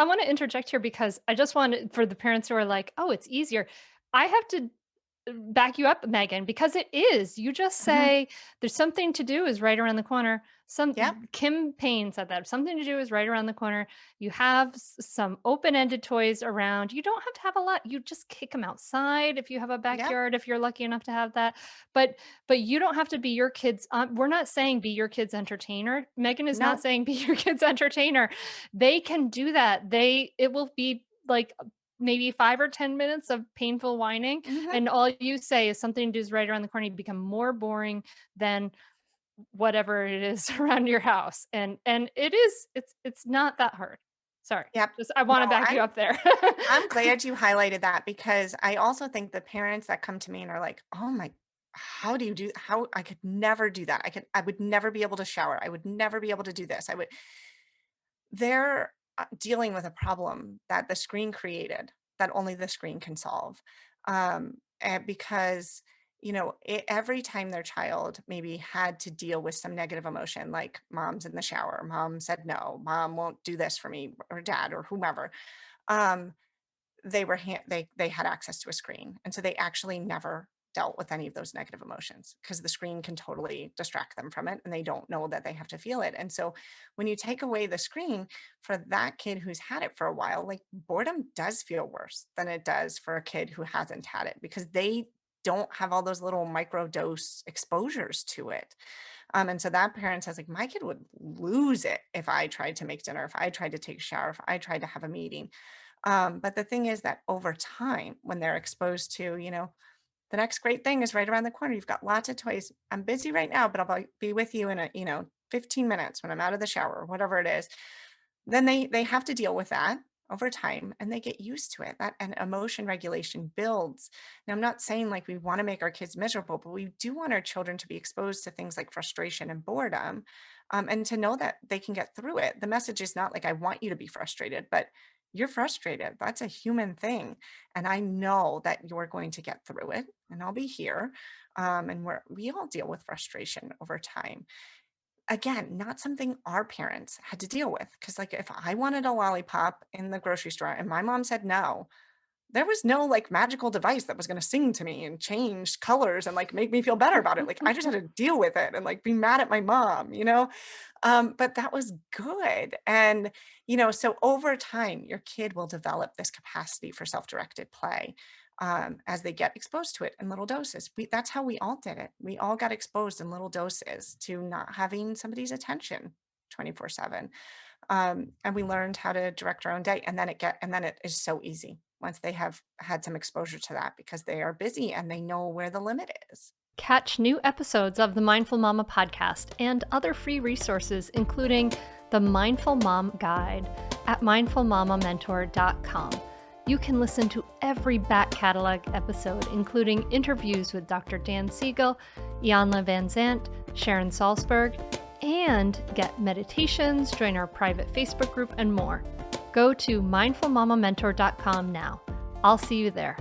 I want to interject here because I just want for the parents who are like, "Oh, it's easier." I have to back you up, Megan, because it is. You just Mhm. say, "There's something to do is right around the corner." Yep. Kim Payne said that, "Something to do is right around the corner." You have some open-ended toys around. You don't have to have a lot. You just kick them outside if you have a Yep. backyard, if you're lucky enough to have that. But you don't have to be your kids we're not saying be your kid's entertainer. Megan is not No. saying be your kid's entertainer. They can do that. It will be like maybe 5 or 10 minutes of painful whining, Mhm. and all you say is something is right around the corner, you become more boring than whatever it is around your house, and it's not that hard. Sorry, Yep. just I No, wanna back you up there. I'm glad you highlighted that because I also think the parents that come to me and are like, "Oh my how do you do how I could never do that. I would never be able to shower. I would never be able to do this. I would." They're dealing with a problem that the screen created that only the screen can solve. And because every time their child maybe had to deal with some negative emotion, like mom's in the shower, mom said no, mom won't do this for me, or dad, or whomever, um, they had access to a screen, and so they actually never dealt with any of those negative emotions because the screen can totally distract them from it, and they don't know that they have to feel it. And so when you take away the screen for that kid who's had it for a while, like, boredom does feel worse than it does for a kid who hasn't had it because they don't have all those little micro dose exposures to it. And so that parent says, like, my kid would lose it if I tried to make dinner, if I tried to take a shower, if I tried to have a meeting. But the thing is that over time, when they're exposed to, the next great thing is right around the corner. You've got lots of toys. I'm busy right now, but I'll be with you in 15 minutes when I'm out of the shower or whatever it is. Then they have to deal with that over time and they get used to it. That and emotion regulation builds. Now, I'm not saying like we want to make our kids miserable, but we do want our children to be exposed to things like frustration and boredom, and to know that they can get through it. The message is not like I want you to be frustrated, but you're frustrated. That's a human thing. And I know that you're going to get through it and I'll be here. And we all deal with frustration over time. Again, not something our parents had to deal with. Cause like if I wanted a lollipop in the grocery store and my mom said no, there was no like magical device that was going to sing to me and change colors and like make me feel better about it. Like I just had to deal with it and like be mad at my mom. But that was good. And, so over time, your kid will develop this capacity for self directed play, as they get exposed to it in little doses. That's how we all did it. We all got exposed in little doses to not having somebody's attention 24/7. And we learned how to direct our own day. And then it is so easy once they have had some exposure to that because they are busy and they know where the limit is. Catch new episodes of the Mindful Mama podcast and other free resources, including the Mindful Mom Guide at mindfulmamamentor.com. You can listen to every back catalog episode, including interviews with Dr. Dan Siegel, Janla Van Zant, Sharon Salzberg, and get meditations, join our private Facebook group, and more. Go to mindfulmamamentor.com now. I'll see you there.